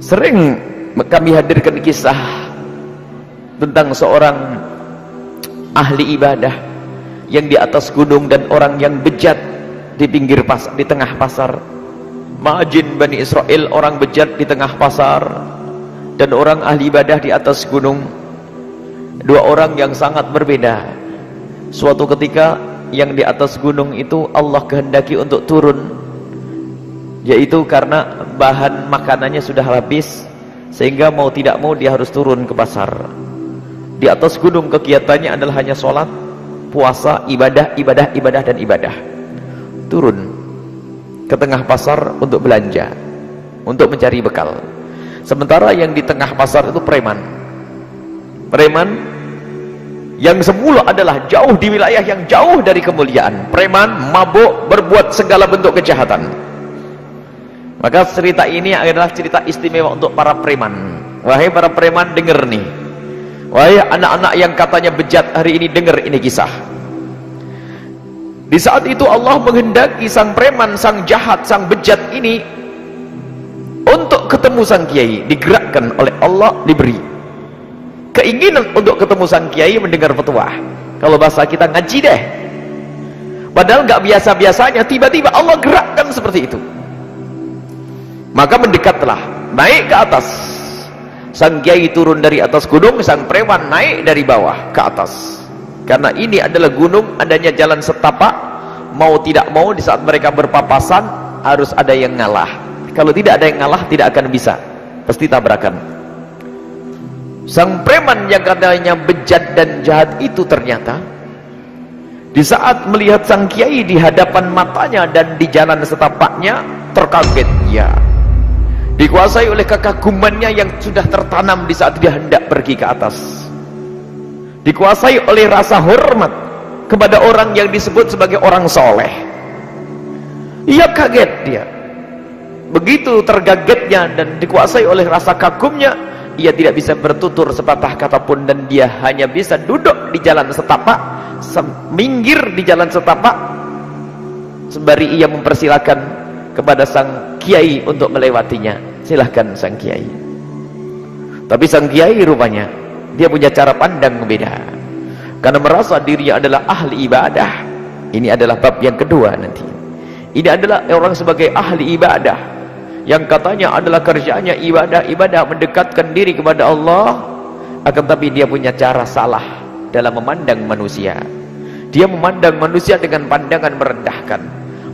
Sering kami hadirkan kisah tentang seorang ahli ibadah yang di atas gunung dan orang yang bejat di pinggir pasar, di tengah pasar. Ma'jin Bani Israel, orang bejat di tengah pasar, dan orang ahli ibadah di atas gunung. Dua orang yang sangat berbeda. Suatu ketika yang di atas gunung itu Allah kehendaki untuk turun, yaitu karena bahan makanannya sudah habis, sehingga mau tidak mau dia harus turun ke pasar. Di atas gunung kegiatannya adalah hanya sholat, puasa, ibadah, dan ibadah. Turun ke tengah pasar untuk belanja, untuk mencari bekal. Sementara yang di tengah pasar itu preman yang semula adalah jauh di wilayah yang jauh dari kemuliaan. Preman, mabuk, berbuat segala bentuk kejahatan. Maka cerita ini adalah cerita istimewa untuk para preman. Wahai para preman, dengar nih. Wahai anak-anak yang katanya bejat hari ini, dengar ini kisah. Di saat itu Allah menghendaki sang preman, sang jahat, sang bejat ini untuk ketemu sang kiai. Digerakkan oleh Allah, diberi keinginan untuk ketemu sang kiai, mendengar petuah. Kalau bahasa kita, ngaji deh. Padahal nggak biasa-biasanya, tiba-tiba Allah gerakkan seperti itu. Maka mendekatlah, naik ke atas. Sang kiai turun dari atas gunung, sang preman naik dari bawah ke atas. Karena ini adalah gunung, adanya jalan setapak. Mau tidak mau, di saat mereka berpapasan harus ada yang ngalah. Kalau tidak ada yang ngalah, tidak akan bisa, pasti tabrakan. Sang preman yang katanya bejat dan jahat itu ternyata di saat melihat sang kiai di hadapan matanya dan di jalan setapaknya, terkaget. Ya, dikuasai oleh kekagumannya yang sudah tertanam di saat dia hendak pergi ke atas. Dikuasai oleh rasa hormat kepada orang yang disebut sebagai orang soleh. Ia kaget dia. Begitu terkagetnya dan dikuasai oleh rasa kagumnya, ia tidak bisa bertutur sepatah kata pun, dan dia hanya bisa duduk di jalan setapak, minggir di jalan setapak, sembari ia mempersilakan kepada sang kiai untuk melewatinya. Silahkan sang kiai. Tapi sang kiai rupanya dia punya cara pandang beda, karena merasa dirinya adalah ahli ibadah. Ini adalah bab yang kedua nanti. Ini adalah orang sebagai ahli ibadah yang katanya adalah kerjanya ibadah, mendekatkan diri kepada Allah, akan tapi dia punya cara salah dalam memandang manusia. Dia memandang manusia dengan pandangan merendahkan.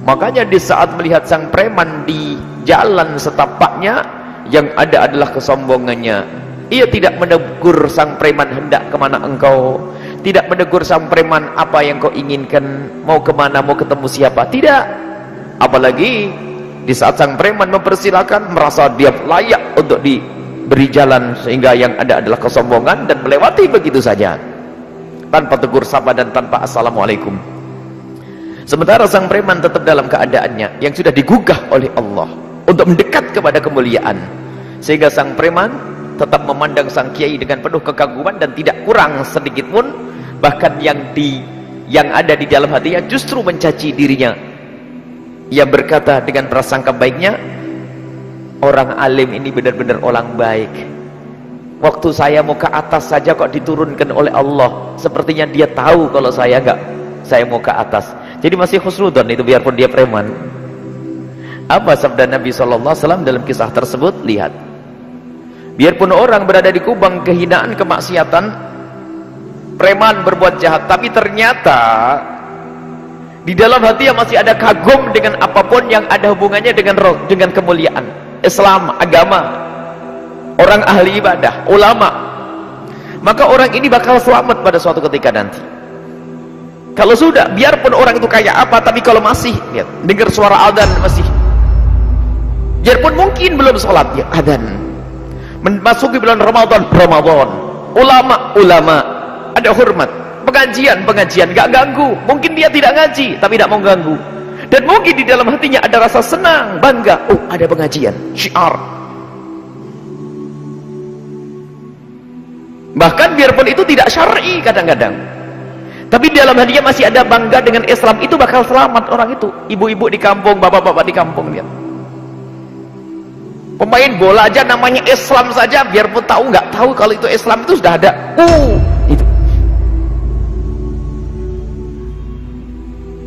Makanya di saat melihat sang preman di jalan setapaknya, yang ada adalah kesombongannya. Ia tidak menegur sang preman, hendak kemana engkau? Tidak menegur sang preman, apa yang kau inginkan? Mau kemana? Mau ketemu siapa? Tidak. Apalagi di saat sang preman mempersilakan, merasa dia layak untuk diberi jalan, sehingga yang ada adalah kesombongan dan melewati begitu saja tanpa tegur sapa dan tanpa assalamualaikum. Sementara sang preman tetap dalam keadaannya yang sudah digugah oleh Allah untuk mendekat kepada kemuliaan, sehingga sang preman tetap memandang sang kiai dengan penuh kekaguman dan tidak kurang sedikit pun. Bahkan yang ada di dalam hatinya justru mencaci dirinya. Ia berkata dengan prasangka baiknya, orang alim ini benar-benar orang baik. Waktu saya mau ke atas saja kok diturunkan oleh Allah. Sepertinya dia tahu kalau saya mau ke atas. Jadi masih husnudzon itu, biarpun dia preman. Apa sabda Nabi SAW dalam kisah tersebut? Lihat, biarpun orang berada di kubang kehinaan, kemaksiatan, preman berbuat jahat, tapi ternyata di dalam hati masih ada kagum dengan apapun yang ada hubungannya dengan kemuliaan Islam, agama, orang ahli ibadah, ulama, maka orang ini bakal selamat pada suatu ketika nanti. Kalau sudah, biarpun orang itu kayak apa, tapi kalau masih lihat, dengar suara adzan, masih, biarpun mungkin belum sholat, ya adzan, memasuki bulan Ramadan, ulama, ada hormat, pengajian, gak ganggu. Mungkin dia tidak ngaji, tapi tidak mau ganggu. Dan mungkin di dalam hatinya ada rasa senang, bangga. Oh, ada pengajian, syiar. Bahkan biarpun itu tidak syar'i kadang-kadang, tapi di dalam hatinya masih ada bangga dengan Islam, itu bakal selamat orang itu. Ibu-ibu di kampung, bapak-bapak di kampung, lihat. Pemain bola aja namanya Islam saja, biarpun tahu nggak tahu kalau itu Islam itu sudah ada itu.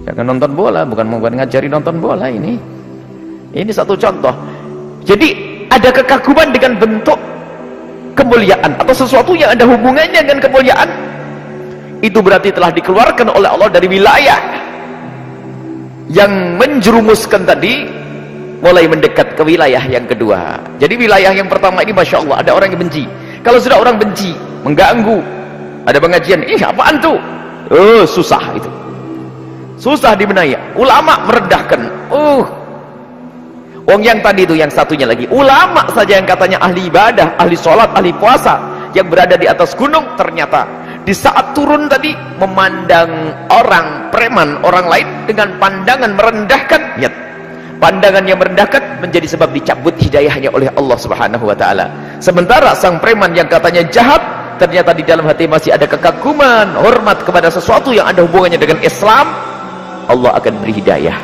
Jangan nonton bola, bukan ngajari nonton bola ini. Ini satu contoh. Jadi ada kekaguman dengan bentuk kemuliaan atau sesuatu yang ada hubungannya dengan kemuliaan, itu berarti telah dikeluarkan oleh Allah dari wilayah yang menjerumuskan tadi, mulai mendekat ke wilayah yang kedua. Jadi wilayah yang pertama ini Masya Allah ada orang yang benci. Kalau sudah orang benci, mengganggu, ada pengajian, apaan tuh? Susah itu, susah dibenahi. Ulama merendahkan. Wong yang tadi itu, yang satunya lagi ulama saja yang katanya ahli ibadah, ahli sholat, ahli puasa, yang berada di atas gunung, ternyata di saat turun tadi memandang orang preman, orang lain dengan pandangan merendahkan. Lihat, pandangan yang merendahkan menjadi sebab dicabut hidayahnya oleh Allah Subhanahu wa ta'ala. Sementara sang preman yang katanya jahat, ternyata di dalam hati masih ada kekaguman, hormat kepada sesuatu yang ada hubungannya dengan Islam, Allah akan beri hidayah.